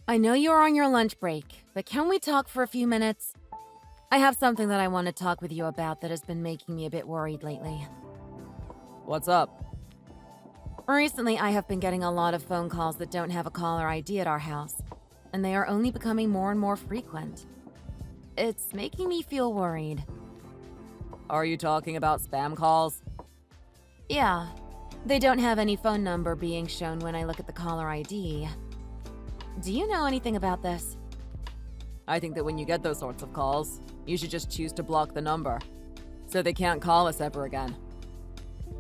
I know you're on your lunch break, but can we talk for a few minutes? I have something that I want to talk with you about that has been making me a bit worried lately. What's up? Recently, I have been getting a lot of phone calls that don't have a caller ID at our house, and they are only becoming more and more frequent. It's making me feel worried. Are you talking about spam calls? Yeah, they don't have any phone number being shown when I look at the caller ID. Do you know anything about this? I think that when you get those sorts of calls, you should just choose to block the number, so they can't call us ever again.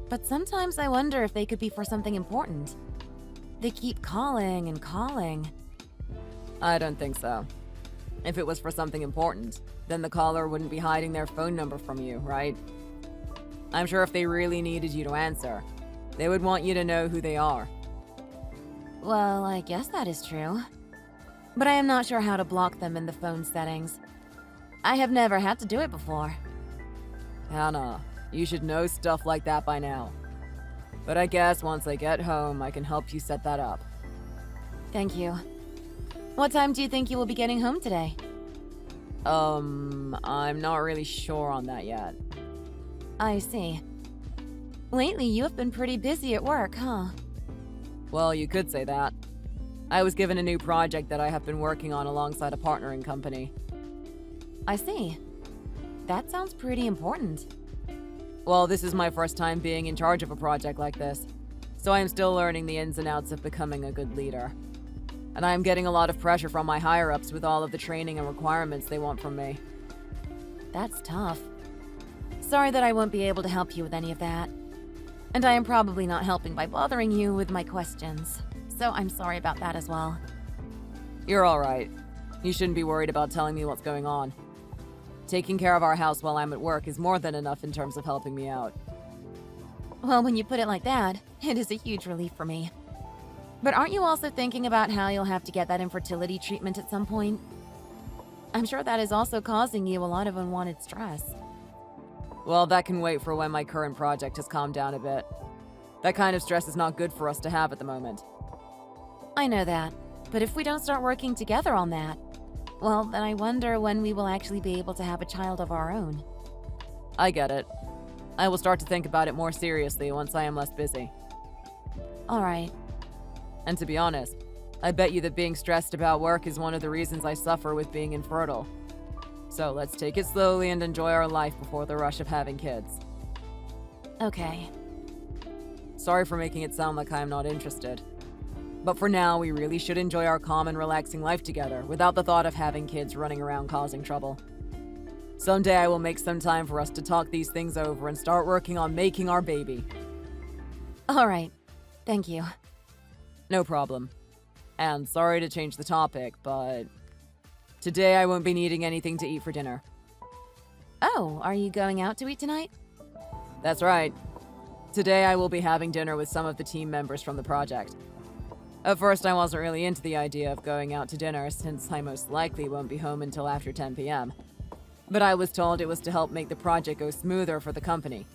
But sometimes I wonder if they could be for something important. They keep calling and calling. I don't think so. If it was for something important, then the caller wouldn't be hiding their phone number from you, right? I'm sure if they really needed you to answer, they would want you to know who they are. Well, I guess that is true. But I am not sure how to block them in the phone settings. I have never had to do it before. Hannah, you should know stuff like that by now. But I guess once I get home, I can help you set that up. Thank you. What time do you think you will be getting home today? I'm not really sure on that yet. I see. Lately, you have been pretty busy at work, huh? Well, you could say that. I was given a new project that I have been working on alongside a partnering company. I see. That sounds pretty important. Well, this is my first time being in charge of a project like this, so I am still learning the ins and outs of becoming a good leader. And I am getting a lot of pressure from my higher-ups with all of the training and requirements they want from me. That's tough. Sorry that I won't be able to help you with any of that. And I am probably not helping by bothering you with my questions, so I'm sorry about that as well. You're alright. You shouldn't be worried about telling me what's going on. Taking care of our house while I'm at work is more than enough in terms of helping me out. Well, when you put it like that, it is a huge relief for me. But aren't you also thinking about how you'll have to get that infertility treatment at some point? I'm sure that is also causing you a lot of unwanted stress. Well, that can wait for when my current project has calmed down a bit. That kind of stress is not good for us to have at the moment. I know that, but if we don't start working together on that, well, then I wonder when we will actually be able to have a child of our own. I get it. I will start to think about it more seriously once I am less busy. All right. And to be honest, I bet you that being stressed about work is one of the reasons I suffer with being infertile. So let's take it slowly and enjoy our life before the rush of having kids. Okay. Sorry for making it sound like I am not interested. But for now, we really should enjoy our calm and relaxing life together without the thought of having kids running around causing trouble. Someday I will make some time for us to talk these things over and start working on making our baby. All right. Thank you. No problem. And sorry to change the topic, but today I won't be needing anything to eat for dinner. Oh, are you going out to eat tonight? That's right. Today I will be having dinner with some of the team members from the project. At first I wasn't really into the idea of going out to dinner since I most likely won't be home until after 10 p.m. But I was told it was to help make the project go smoother for the company.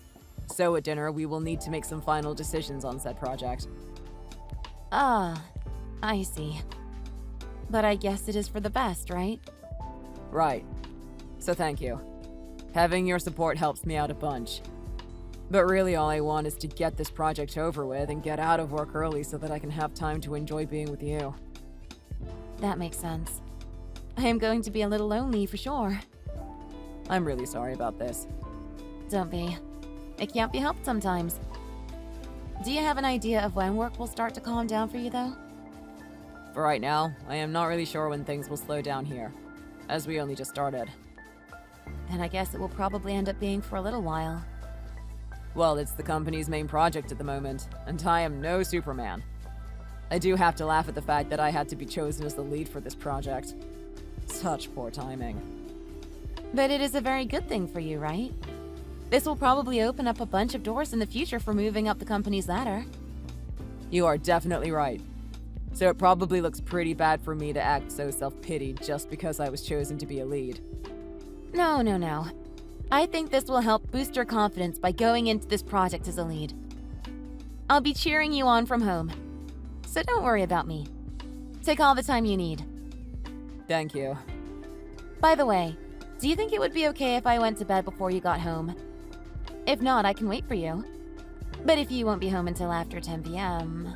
So at dinner we will need to make some final decisions on said project. Ah, I see. But I guess it is for the best, right? Right. So thank you. Having your support helps me out a bunch. But really all I want is to get this project over with and get out of work early so that I can have time to enjoy being with you. That makes sense. I am going to be a little lonely for sure. I'm really sorry about this. Don't be. It can't be helped sometimes. Do you have an idea of when work will start to calm down for you, though? For right now, I am not really sure when things will slow down here, as we only just started. Then I guess it will probably end up being for a little while. Well, it's the company's main project at the moment, and I am no Superman. I do have to laugh at the fact that I had to be chosen as the lead for this project. Such poor timing. But it is a very good thing for you, right? This will probably open up a bunch of doors in the future for moving up the company's ladder. You are definitely right. So it probably looks pretty bad for me to act so self-pitied just because I was chosen to be a lead. No. I think this will help boost your confidence by going into this project as a lead. I'll be cheering you on from home. So don't worry about me. Take all the time you need. Thank you. By the way, do you think it would be okay if I went to bed before you got home? If not, I can wait for you. But if you won't be home until after 10 p.m.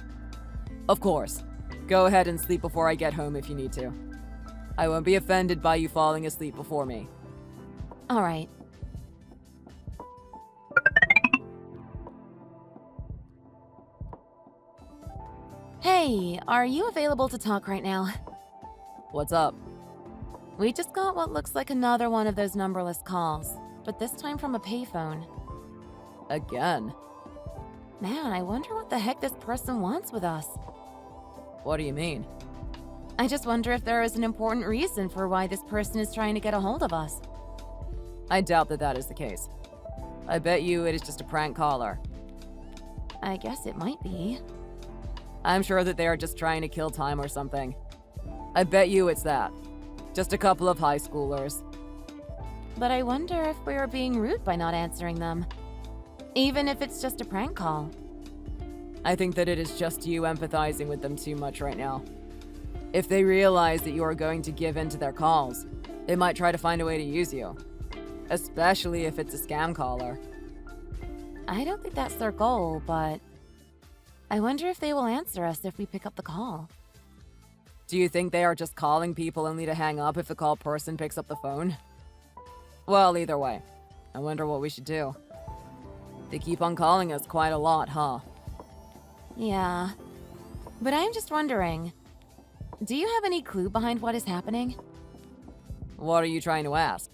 Of course. Go ahead and sleep before I get home if you need to. I won't be offended by you falling asleep before me. All right. Hey, are you available to talk right now? What's up? We just got what looks like another one of those numberless calls, but this time from a payphone. Again? Man, I wonder what the heck this person wants with us. What do you mean? I just wonder if there is an important reason for why this person is trying to get a hold of us. I doubt that that is the case. I bet you it is just a prank caller. I guess it might be. I'm sure that they are just trying to kill time or something. I bet you it's that. Just a couple of high schoolers. But I wonder if we are being rude by not answering them. Even if it's just a prank call. I think that it is just you empathizing with them too much right now. If they realize that you are going to give in to their calls, they might try to find a way to use you. Especially if it's a scam caller. I don't think that's their goal, but I wonder if they will answer us if we pick up the call. Do you think they are just calling people only to hang up if the call person picks up the phone? Well, either way, I wonder what we should do. They keep on calling us quite a lot, huh? Yeah. But I'm just wondering, do you have any clue behind what is happening? What are you trying to ask?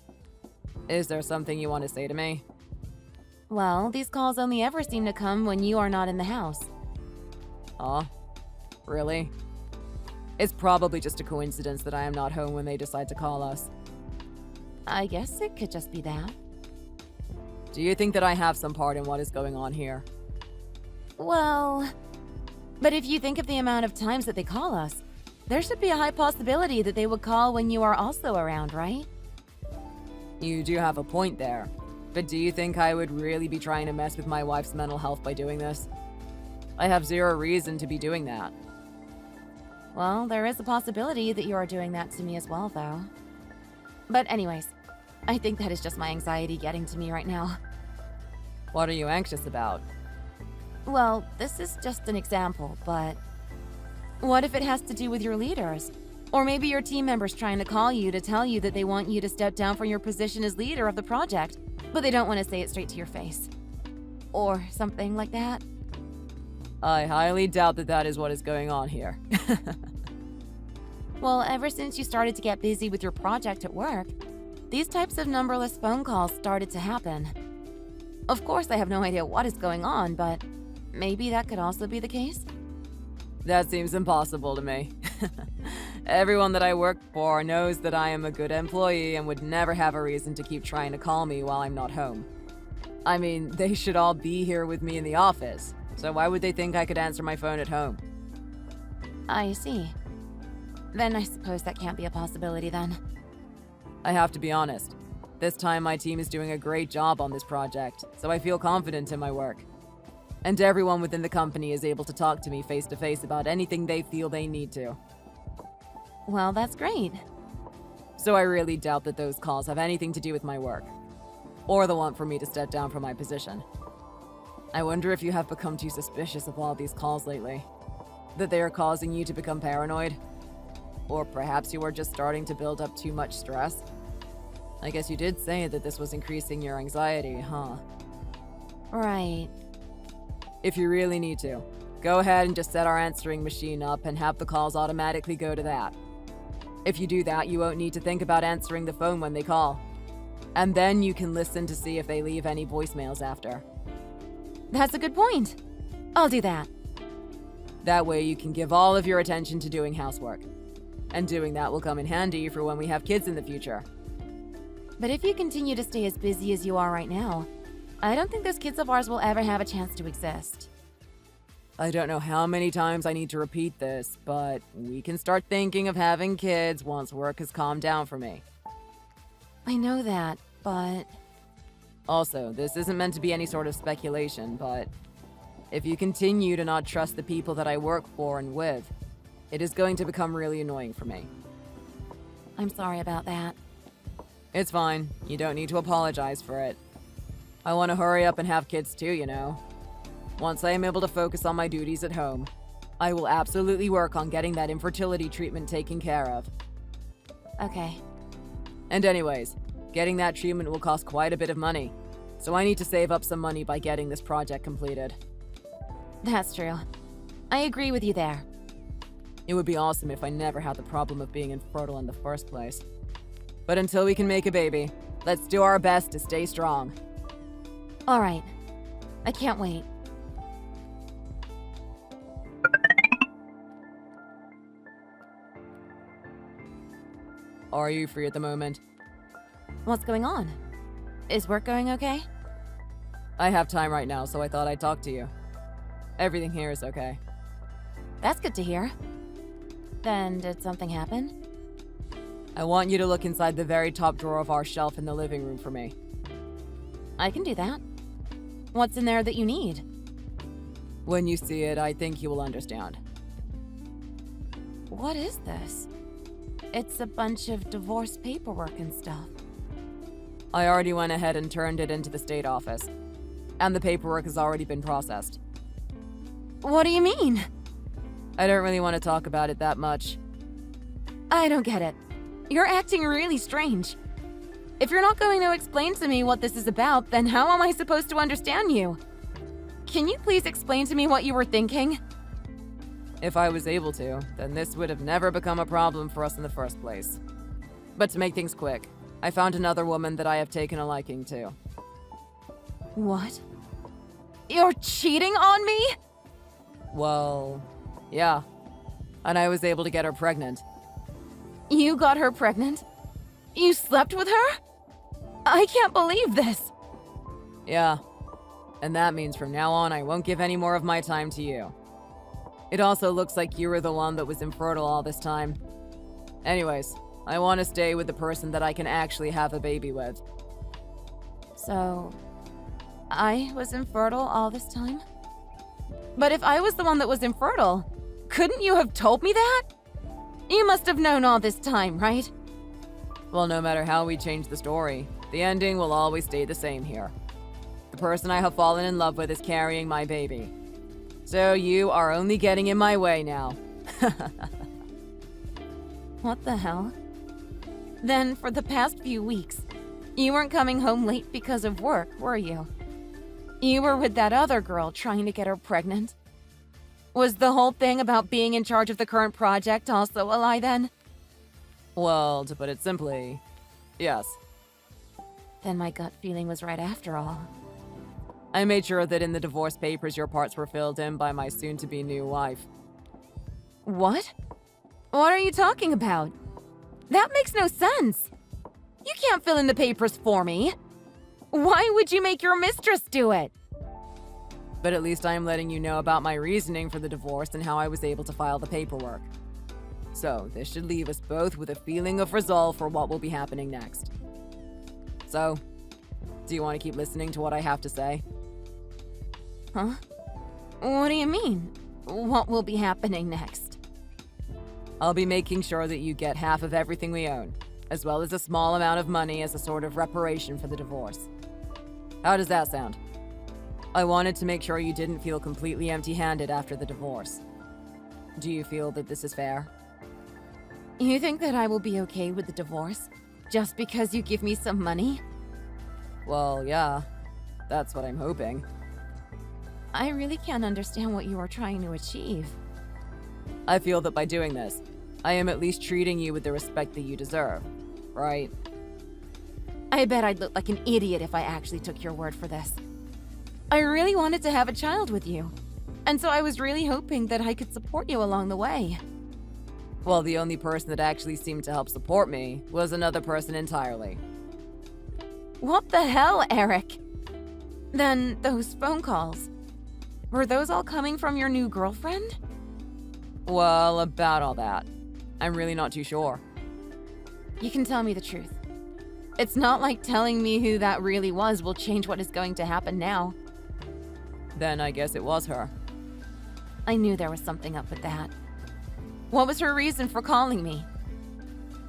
Is there something you want to say to me? Well, these calls only ever seem to come when you are not in the house. Huh? Really? It's probably just a coincidence that I am not home when they decide to call us. I guess it could just be that. Do you think that I have some part in what is going on here? Well, but if you think of the amount of times that they call us, there should be a high possibility that they would call when you are also around, right? You do have a point there. But do you think I would really be trying to mess with my wife's mental health by doing this? I have zero reason to be doing that. Well, there is a possibility that you are doing that to me as well, though. But anyways, I think that is just my anxiety getting to me right now. What are you anxious about? Well, this is just an example, but what if it has to do with your leaders? Or maybe your team members trying to call you to tell you that they want you to step down from your position as leader of the project, but they don't want to say it straight to your face. Or something like that. I highly doubt that that is what is going on here. Well, ever since you started to get busy with your project at work, these types of numberless phone calls started to happen. Of course, I have no idea what is going on, but maybe that could also be the case? That seems impossible to me. Everyone that I work for knows that I am a good employee and would never have a reason to keep trying to call me while I'm not home. I mean, they should all be here with me in the office, so why would they think I could answer my phone at home? I see. Then I suppose that can't be a possibility then. I have to be honest. This time my team is doing a great job on this project, so I feel confident in my work. And everyone within the company is able to talk to me face to face about anything they feel they need to. Well, that's great. So I really doubt that those calls have anything to do with my work, or the want for me to step down from my position. I wonder if you have become too suspicious of all these calls lately. That they are causing you to become paranoid? Or perhaps you are just starting to build up too much stress? I guess you did say that this was increasing your anxiety, huh? Right. If you really need to, go ahead and just set our answering machine up and have the calls automatically go to that. If you do that, you won't need to think about answering the phone when they call. And then you can listen to see if they leave any voicemails after. That's a good point. I'll do that. That way you can give all of your attention to doing housework. And doing that will come in handy for when we have kids in the future. But if you continue to stay as busy as you are right now, I don't think those kids of ours will ever have a chance to exist. I don't know how many times I need to repeat this, but we can start thinking of having kids once work has calmed down for me. I know that, but... Also, this isn't meant to be any sort of speculation, but if you continue to not trust the people that I work for and with, it is going to become really annoying for me. I'm sorry about that. It's fine. You don't need to apologize for it. I want to hurry up and have kids too, you know. Once I am able to focus on my duties at home, I will absolutely work on getting that infertility treatment taken care of. Okay. And anyways, getting that treatment will cost quite a bit of money, so I need to save up some money by getting this project completed. That's true. I agree with you there. It would be awesome if I never had the problem of being infertile in the first place. But until we can make a baby, let's do our best to stay strong. All right. I can't wait. Are you free at the moment? What's going on? Is work going okay? I have time right now, so I thought I'd talk to you. Everything here is okay. That's good to hear. Then, did something happen? I want you to look inside the very top drawer of our shelf in the living room for me. I can do that. What's in there that you need? When you see it, I think you will understand. What is this? It's a bunch of divorce paperwork and stuff. I already went ahead and turned it into the state office, and the paperwork has already been processed. What do you mean? I don't really want to talk about it that much. I don't get it. You're acting really strange. If you're not going to explain to me what this is about, then how am I supposed to understand you? Can you please explain to me what you were thinking? If I was able to, then this would have never become a problem for us in the first place. But to make things quick, I found another woman that I have taken a liking to. What? You're cheating on me? Well, yeah. And I was able to get her pregnant. You got her pregnant? You slept with her? I can't believe this. Yeah. And that means from now on, I won't give any more of my time to you. It also looks like you were the one that was infertile all this time. Anyways, I want to stay with the person that I can actually have a baby with. So, I was infertile all this time? But if I was the one that was infertile, couldn't you have told me that? You must have known all this time, right? Well, no matter how we change the story, the ending will always stay the same here. The person I have fallen in love with is carrying my baby. So you are only getting in my way now. What the hell? Then, for the past few weeks, you weren't coming home late because of work, were you? You were with that other girl trying to get her pregnant? Was the whole thing about being in charge of the current project also a lie then? Well, to put it simply, yes. Then my gut feeling was right after all. I made sure that in the divorce papers your parts were filled in by my soon-to-be new wife. What? What are you talking about? That makes no sense. You can't fill in the papers for me. Why would you make your mistress do it? But at least I am letting you know about my reasoning for the divorce and how I was able to file the paperwork. So, this should leave us both with a feeling of resolve for what will be happening next. So, do you want to keep listening to what I have to say? Huh? What do you mean? What will be happening next? I'll be making sure that you get half of everything we own, as well as a small amount of money as a sort of reparation for the divorce. How does that sound? I wanted to make sure you didn't feel completely empty-handed after the divorce. Do you feel that this is fair? You think that I will be okay with the divorce? Just because you give me some money? Well, yeah. That's what I'm hoping. I really can't understand what you are trying to achieve. I feel that by doing this, I am at least treating you with the respect that you deserve, right? I bet I'd look like an idiot if I actually took your word for this. I really wanted to have a child with you, and so I was really hoping that I could support you along the way. Well, the only person that actually seemed to help support me was another person entirely. What the hell, Eric? Then those phone calls. Were those all coming from your new girlfriend? Well, about all that. I'm really not too sure. You can tell me the truth. It's not like telling me who that really was will change what is going to happen now. Then I guess it was her. I knew there was something up with that. What was her reason for calling me?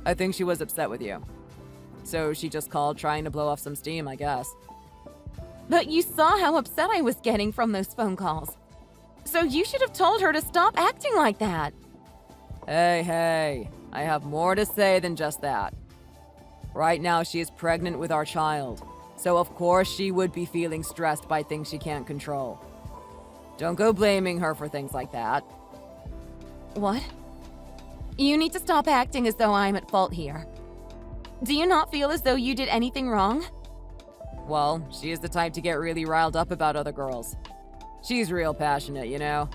I think she was upset with you. So she just called trying to blow off some steam, I guess. But you saw how upset I was getting from those phone calls. So you should have told her to stop acting like that. Hey, I have more to say than just that. Right now, she is pregnant with our child, so of course she would be feeling stressed by things she can't control. Don't go blaming her for things like that. What? You need to stop acting as though I'm at fault here. Do you not feel as though you did anything wrong? Well, she is the type to get really riled up about other girls. She's real passionate, you know?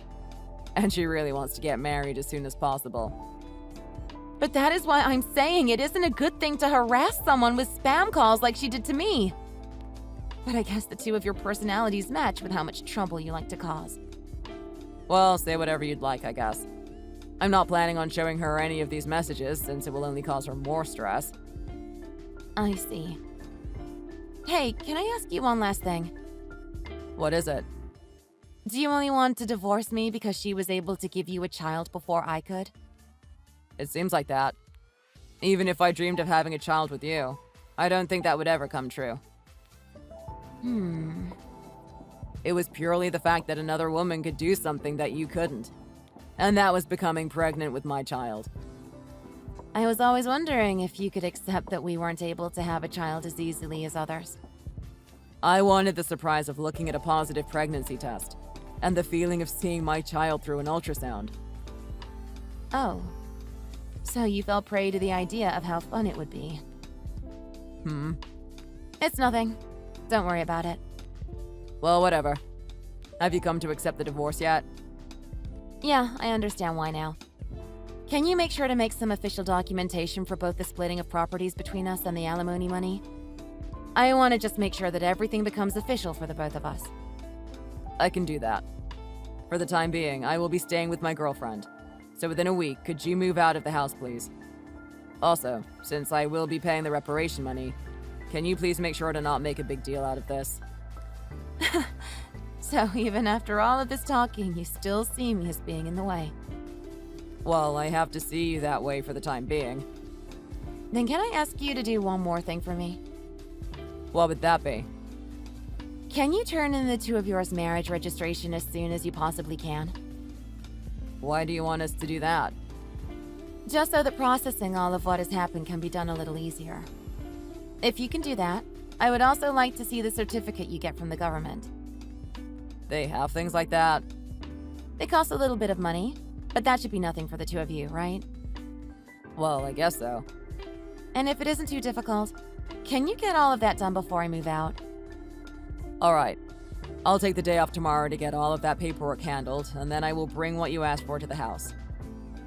And she really wants to get married as soon as possible. But that is why I'm saying it isn't a good thing to harass someone with spam calls like she did to me. But I guess the two of your personalities match with how much trouble you like to cause. Well, say whatever you'd like, I guess. I'm not planning on showing her any of these messages, since it will only cause her more stress. I see. Hey, can I ask you one last thing? What is it? Do you only want to divorce me because she was able to give you a child before I could? It seems like that. Even if I dreamed of having a child with you, I don't think that would ever come true. It was purely the fact that another woman could do something that you couldn't. And that was becoming pregnant with my child. I was always wondering if you could accept that we weren't able to have a child as easily as others. I wanted the surprise of looking at a positive pregnancy test, and the feeling of seeing my child through an ultrasound. Oh. So you fell prey to the idea of how fun it would be. It's nothing. Don't worry about it. Well, whatever. Have you come to accept the divorce yet? Yeah, I understand why now. Can you make sure to make some official documentation for both the splitting of properties between us and the alimony money? I want to just make sure that everything becomes official for the both of us. I can do that. For the time being, I will be staying with my girlfriend. So within a week, could you move out of the house, please? Also, since I will be paying the reparation money, can you please make sure to not make a big deal out of this? So even after all of this talking, you still see me as being in the way. Well, I have to see you that way for the time being. Then can I ask you to do one more thing for me? What would that be? Can you turn in the two of yours marriage registration as soon as you possibly can? Why do you want us to do that? Just so that processing all of what has happened can be done a little easier. If you can do that, I would also like to see the certificate you get from the government. They have things like that? They cost a little bit of money, but that should be nothing for the two of you, right? Well, I guess so. And if it isn't too difficult, can you get all of that done before I move out? Alright. I'll take the day off tomorrow to get all of that paperwork handled, and then I will bring what you asked for to the house.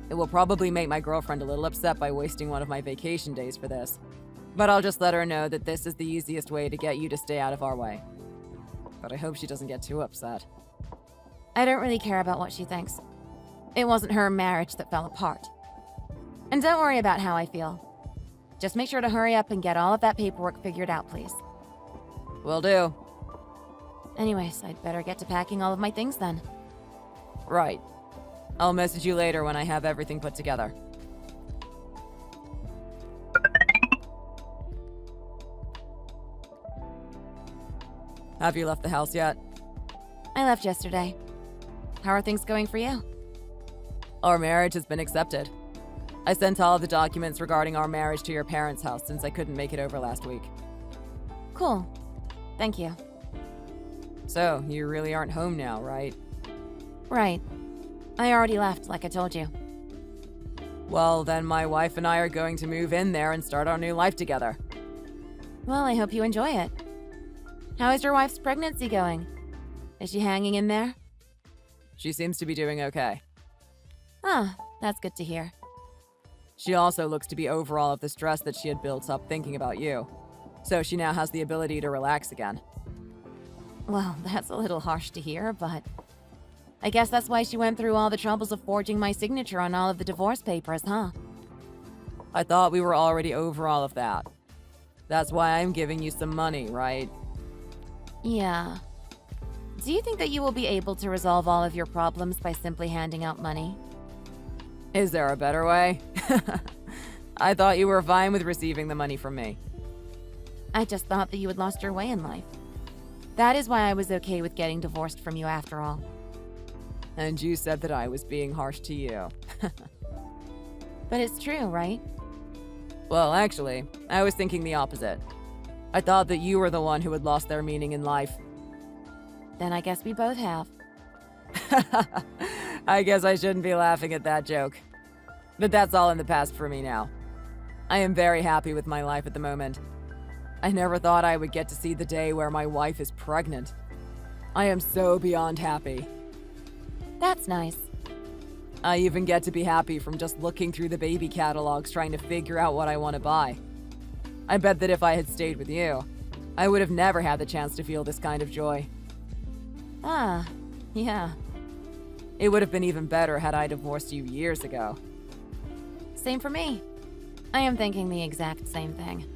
It will probably make my girlfriend a little upset by wasting one of my vacation days for this, but I'll just let her know that this is the easiest way to get you to stay out of our way. But I hope she doesn't get too upset. I don't really care about what she thinks. It wasn't her marriage that fell apart. And don't worry about how I feel. Just make sure to hurry up and get all of that paperwork figured out, please. Will do. Anyways, I'd better get to packing all of my things then. Right. I'll message you later when I have everything put together. Have you left the house yet? I left yesterday. How are things going for you? Our marriage has been accepted. I sent all of the documents regarding our marriage to your parents' house since I couldn't make it over last week. Cool. Thank you. So, you really aren't home now, right? Right. I already left, like I told you. Well, then my wife and I are going to move in there and start our new life together. Well, I hope you enjoy it. How is your wife's pregnancy going? Is she hanging in there? She seems to be doing okay. Ah, that's good to hear. She also looks to be over all of the stress that she had built up thinking about you. So she now has the ability to relax again. Well, that's a little harsh to hear, but I guess that's why she went through all the troubles of forging my signature on all of the divorce papers, huh? I thought we were already over all of that. That's why I'm giving you some money, right? Yeah. Do you think that you will be able to resolve all of your problems by simply handing out money? Is there a better way? I thought you were fine with receiving the money from me. I just thought that you had lost your way in life. That is why I was okay with getting divorced from you after all. And you said that I was being harsh to you. But it's true, right? Well, actually, I was thinking the opposite. I thought that you were the one who had lost their meaning in life. Then I guess we both have. I guess I shouldn't be laughing at that joke. But that's all in the past for me now. I am very happy with my life at the moment. I never thought I would get to see the day where my wife is pregnant. I am so beyond happy. That's nice. I even get to be happy from just looking through the baby catalogs trying to figure out what I want to buy. I bet that if I had stayed with you, I would have never had the chance to feel this kind of joy. Ah, yeah. It would have been even better had I divorced you years ago. Same for me. I am thinking the exact same thing.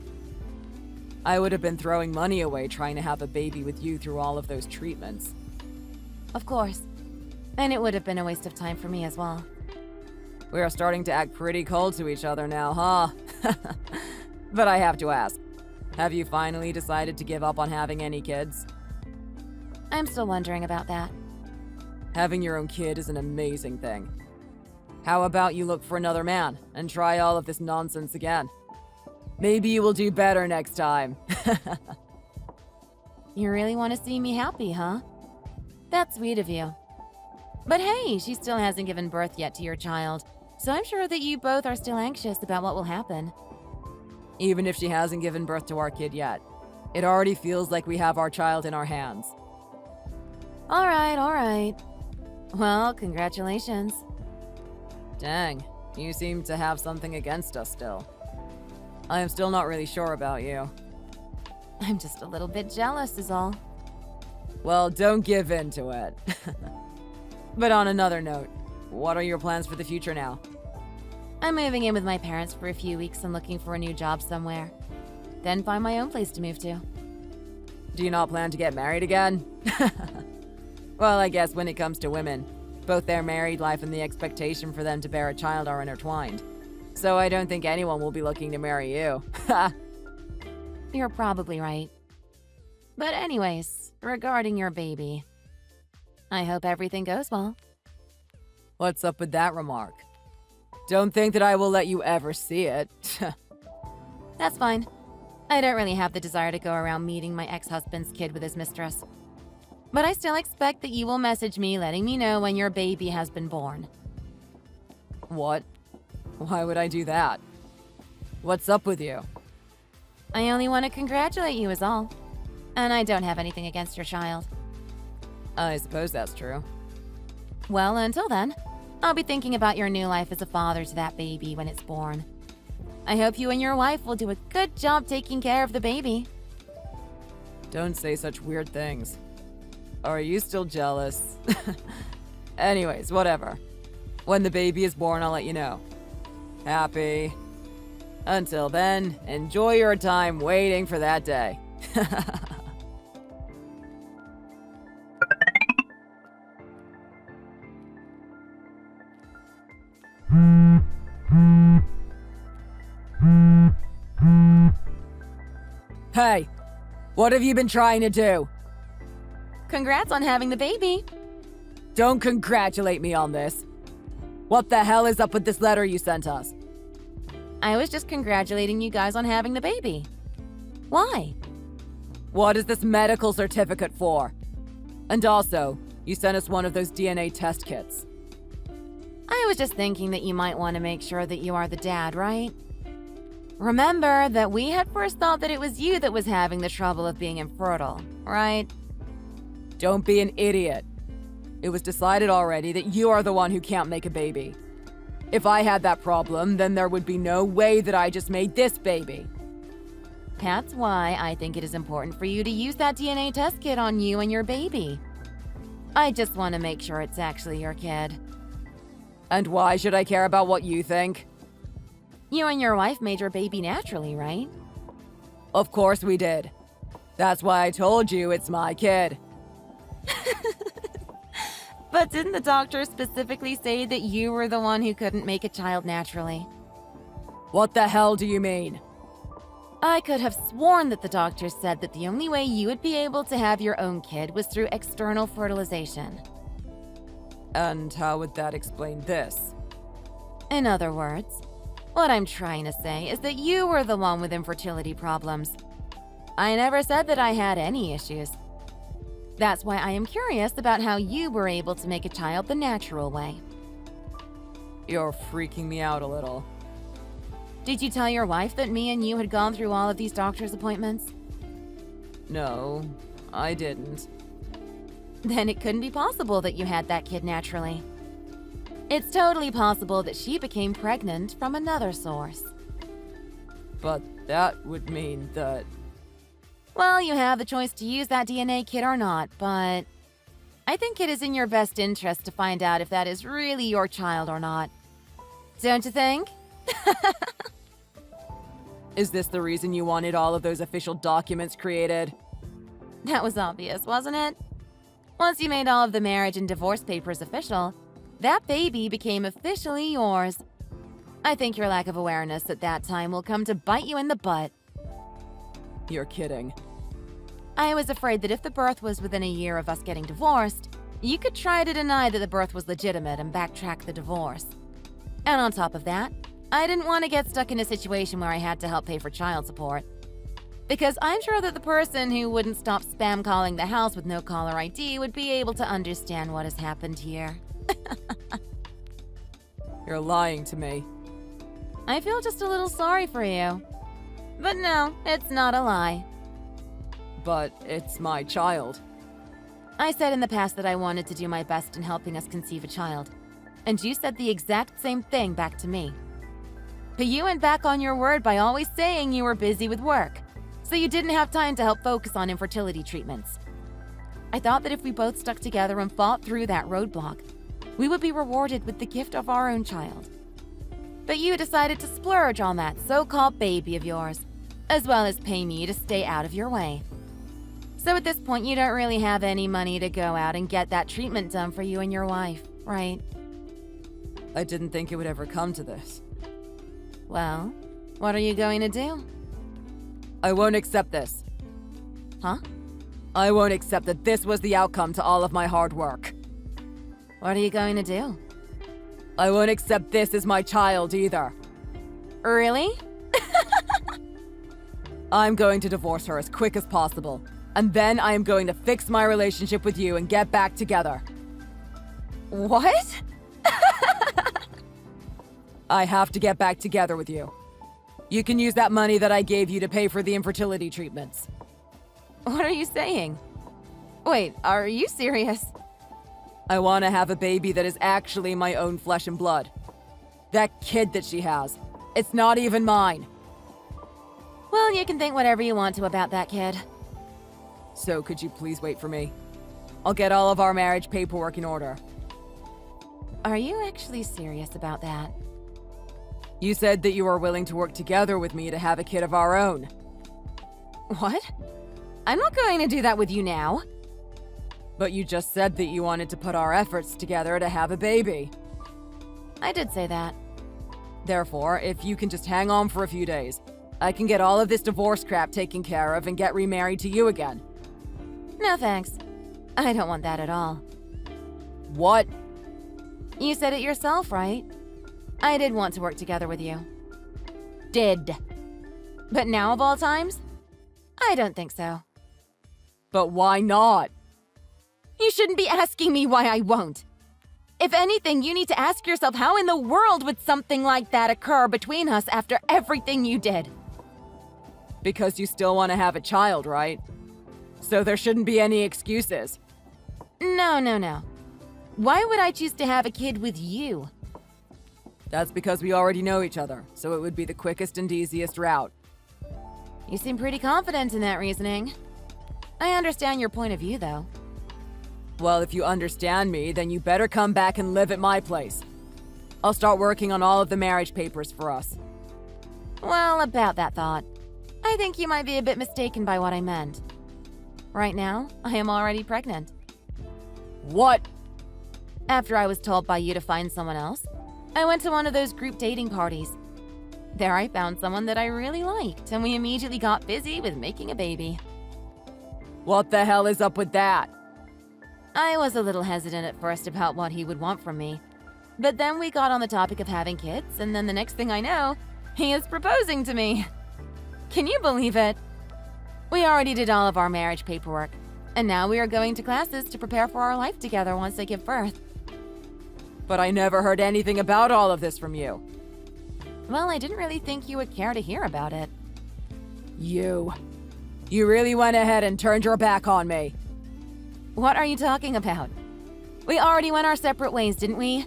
I would have been throwing money away trying to have a baby with you through all of those treatments. Of course. And it would have been a waste of time for me as well. We are starting to act pretty cold to each other now, huh? But I have to ask, have you finally decided to give up on having any kids? I'm still wondering about that. Having your own kid is an amazing thing. How about you look for another man and try all of this nonsense again? Maybe you will do better next time. You really want to see me happy, huh? That's sweet of you. But hey, she still hasn't given birth yet to your child, so I'm sure that you both are still anxious about what will happen. Even if she hasn't given birth to our kid yet, it already feels like we have our child in our hands. All right. Well, congratulations. Dang, you seem to have something against us still. I am still not really sure about you. I'm just a little bit jealous is all. Well, don't give in to it. But on another note, what are your plans for the future now? I'm moving in with my parents for a few weeks and looking for a new job somewhere. Then find my own place to move to. Do you not plan to get married again? Well, I guess when it comes to women, both their married life and the expectation for them to bear a child are intertwined. So I don't think anyone will be looking to marry you. You're probably right. But anyways, regarding your baby, I hope everything goes well. What's up with that remark? Don't think that I will let you ever see it. That's fine. I don't really have the desire to go around meeting my ex-husband's kid with his mistress. But I still expect that you will message me letting me know when your baby has been born. What? Why would I do that? What's up with you? I only want to congratulate you is all. And I don't have anything against your child. I suppose that's true. Well, until then, I'll be thinking about your new life as a father to that baby when it's born. I hope you and your wife will do a good job taking care of the baby. Don't say such weird things. Are you still jealous? Anyways, whatever. When the baby is born, I'll let you know. Happy. Until then, enjoy your time waiting for that day. Hey, what have you been trying to do? Congrats on having the baby. Don't congratulate me on this. What the hell is up with this letter you sent us? I was just congratulating you guys on having the baby. Why? What is this medical certificate for? And also, you sent us one of those DNA test kits. I was just thinking that you might want to make sure that you are the dad, right? Remember that we had first thought that it was you that was having the trouble of being infertile, right? Don't be an idiot. It was decided already that you are the one who can't make a baby. If I had that problem, then there would be no way that I just made this baby. That's why I think it is important for you to use that DNA test kit on you and your baby. I just want to make sure it's actually your kid. And why should I care about what you think? You and your wife made your baby naturally, right? Of course we did. That's why I told you it's my kid. But didn't the doctor specifically say that you were the one who couldn't make a child naturally? What the hell do you mean? I could have sworn that the doctor said that the only way you would be able to have your own kid was through external fertilization. And how would that explain this? In other words, what I'm trying to say is that you were the one with infertility problems. I never said that I had any issues. That's why I am curious about how you were able to make a child the natural way. You're freaking me out a little. Did you tell your wife that me and you had gone through all of these doctor's appointments? No, I didn't. Then it couldn't be possible that you had that kid naturally. It's totally possible that she became pregnant from another source. But that would mean that... Well, you have the choice to use that DNA kit or not, but I think it is in your best interest to find out if that is really your child or not. Don't you think? Is this the reason you wanted all of those official documents created? That was obvious, wasn't it? Once you made all of the marriage and divorce papers official, that baby became officially yours. I think your lack of awareness at that time will come to bite you in the butt. You're kidding. I was afraid that if the birth was within a year of us getting divorced, you could try to deny that the birth was legitimate and backtrack the divorce. And on top of that, I didn't want to get stuck in a situation where I had to help pay for child support. Because I'm sure that the person who wouldn't stop spam calling the house with no caller ID would be able to understand what has happened here. You're lying to me. I feel just a little sorry for you. But no, it's not a lie. But it's my child. I said in the past that I wanted to do my best in helping us conceive a child. And you said the exact same thing back to me. But you went back on your word by always saying you were busy with work, so you didn't have time to help focus on infertility treatments. I thought that if we both stuck together and fought through that roadblock, we would be rewarded with the gift of our own child. But you decided to splurge on that so-called baby of yours, as well as pay me to stay out of your way. So at this point, you don't really have any money to go out and get that treatment done for you and your wife, right? I didn't think it would ever come to this. Well, what are you going to do? I won't accept this. Huh? I won't accept that this was the outcome to all of my hard work. What are you going to do? I won't accept this as my child either. Really? I'm going to divorce her as quick as possible. And then I am going to fix my relationship with you and get back together. What? I have to get back together with you. You can use that money that I gave you to pay for the infertility treatments. What are you saying? Wait, are you serious? I want to have a baby that is actually my own flesh and blood. That kid that she has, it's not even mine. Well, you can think whatever you want to about that kid. So could you please wait for me? I'll get all of our marriage paperwork in order. Are you actually serious about that? You said that you were willing to work together with me to have a kid of our own. What? I'm not going to do that with you now. But you just said that you wanted to put our efforts together to have a baby. I did say that. Therefore, if you can just hang on for a few days, I can get all of this divorce crap taken care of and get remarried to you again. No thanks. I don't want that at all. What? You said it yourself, right? I did want to work together with you. Did. But now of all times? I don't think so. But why not? You shouldn't be asking me why I won't. If anything, you need to ask yourself how in the world would something like that occur between us after everything you did? Because you still want to have a child, right? So there shouldn't be any excuses. No. Why would I choose to have a kid with you? That's because we already know each other, so it would be the quickest and easiest route. You seem pretty confident in that reasoning. I understand your point of view, though. Well, if you understand me, then you better come back and live at my place. I'll start working on all of the marriage papers for us. Well, about that thought, I think you might be a bit mistaken by what I meant. Right now, I am already pregnant. What? After I was told by you to find someone else, I went to one of those group dating parties. There I found someone that I really liked, and we immediately got busy with making a baby. What the hell is up with that? I was a little hesitant at first about what he would want from me. But then we got on the topic of having kids, and then the next thing I know, he is proposing to me. Can you believe it? We already did all of our marriage paperwork, and now we are going to classes to prepare for our life together once I give birth. But I never heard anything about all of this from you. Well, I didn't really think you would care to hear about it. You really went ahead and turned your back on me. What are you talking about? We already went our separate ways, didn't we?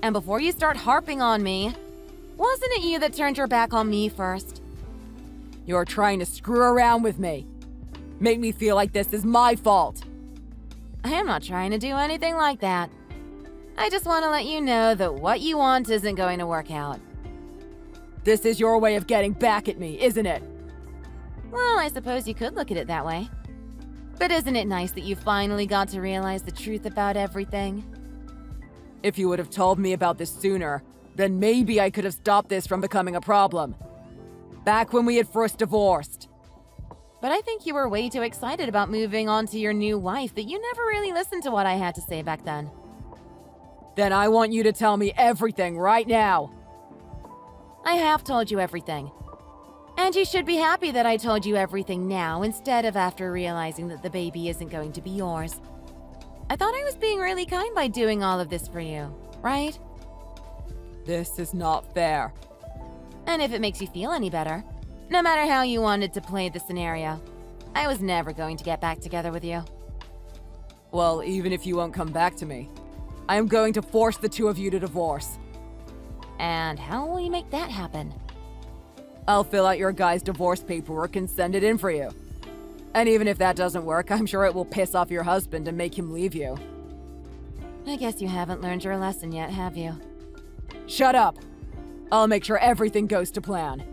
And before you start harping on me, wasn't it you that turned your back on me first? You're trying to screw around with me. Make me feel like this is my fault. I am not trying to do anything like that. I just want to let you know that what you want isn't going to work out. This is your way of getting back at me, isn't it? Well, I suppose you could look at it that way. But isn't it nice that you finally got to realize the truth about everything? If you would have told me about this sooner, then maybe I could have stopped this from becoming a problem. Back when we had first divorced. But I think you were way too excited about moving on to your new wife that you never really listened to what I had to say back then. Then I want you to tell me everything right now. I have told you everything. And you should be happy that I told you everything now instead of after realizing that the baby isn't going to be yours. I thought I was being really kind by doing all of this for you, right? This is not fair. And if it makes you feel any better, no matter how you wanted to play the scenario, I was never going to get back together with you. Well, even if you won't come back to me, I am going to force the two of you to divorce. And how will you make that happen? I'll fill out your guys' divorce paperwork and send it in for you. And even if that doesn't work, I'm sure it will piss off your husband and make him leave you. I guess you haven't learned your lesson yet, have you? Shut up! I'll make sure everything goes to plan.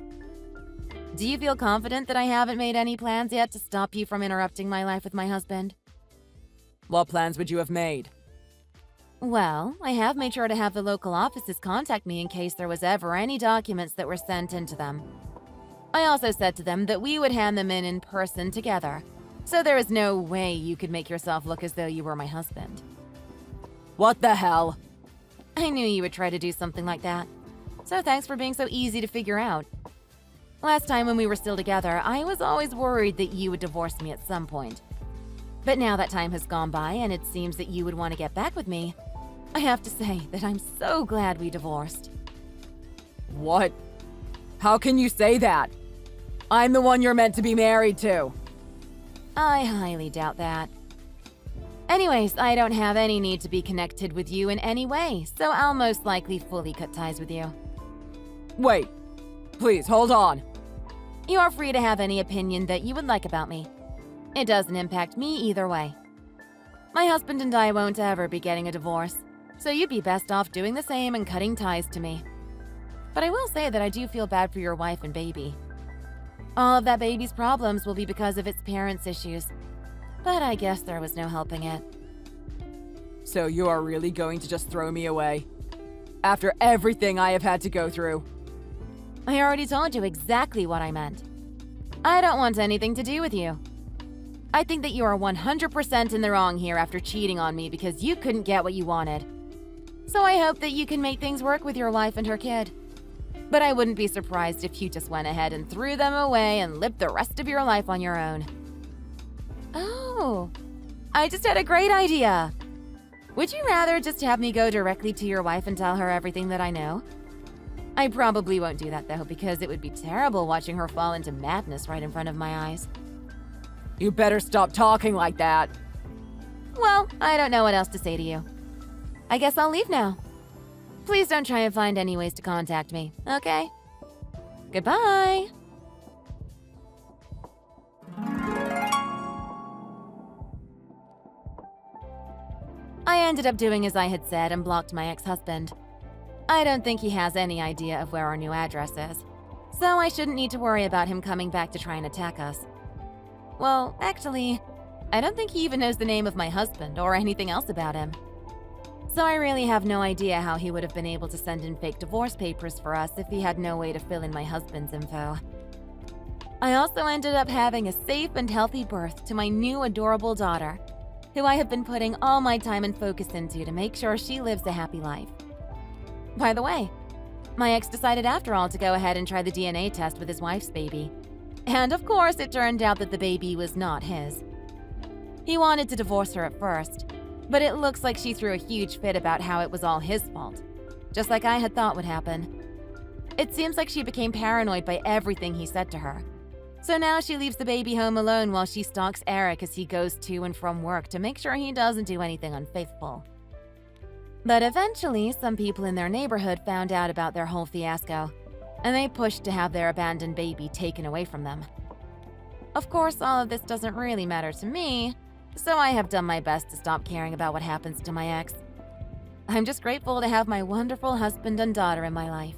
Do you feel confident that I haven't made any plans yet to stop you from interrupting my life with my husband? What plans would you have made? Well, I have made sure to have the local offices contact me in case there was ever any documents that were sent into them. I also said to them that we would hand them in person together, so there is no way you could make yourself look as though you were my husband. What the hell? I knew you would try to do something like that, so thanks for being so easy to figure out. Last time when we were still together, I was always worried that you would divorce me at some point. But now that time has gone by and it seems that you would want to get back with me, I have to say that I'm so glad we divorced. What? How can you say that? I'm the one you're meant to be married to. I highly doubt that. Anyways, I don't have any need to be connected with you in any way, so I'll most likely fully cut ties with you. Wait. Please, hold on. You are free to have any opinion that you would like about me. It doesn't impact me either way. My husband and I won't ever be getting a divorce, so you'd be best off doing the same and cutting ties to me. But I will say that I do feel bad for your wife and baby. All of that baby's problems will be because of its parents' issues, but I guess there was no helping it. So you are really going to just throw me away? After everything I have had to go through? I already told you exactly what I meant. I don't want anything to do with you. I think that you are 100% in the wrong here after cheating on me because you couldn't get what you wanted. So I hope that you can make things work with your wife and her kid. But I wouldn't be surprised if you just went ahead and threw them away and lived the rest of your life on your own. Oh, I just had a great idea. Would you rather just have me go directly to your wife and tell her everything that I know? I probably won't do that though, because it would be terrible watching her fall into madness right in front of my eyes. You better stop talking like that. Well, I don't know what else to say to you. I guess I'll leave now. Please don't try and find any ways to contact me, okay? Goodbye! I ended up doing as I had said and blocked my ex-husband. I don't think he has any idea of where our new address is, so I shouldn't need to worry about him coming back to try and attack us. Well, actually, I don't think he even knows the name of my husband or anything else about him. So I really have no idea how he would have been able to send in fake divorce papers for us if he had no way to fill in my husband's info. I also ended up having a safe and healthy birth to my new adorable daughter, who I have been putting all my time and focus into to make sure she lives a happy life. By the way, my ex decided after all to go ahead and try the DNA test with his wife's baby. And of course, it turned out that the baby was not his. He wanted to divorce her at first, but it looks like she threw a huge fit about how it was all his fault, just like I had thought would happen. It seems like she became paranoid by everything he said to her. So now she leaves the baby home alone while she stalks Eric as he goes to and from work to make sure he doesn't do anything unfaithful. But eventually, some people in their neighborhood found out about their whole fiasco, and they pushed to have their abandoned baby taken away from them. Of course, all of this doesn't really matter to me, so I have done my best to stop caring about what happens to my ex. I'm just grateful to have my wonderful husband and daughter in my life.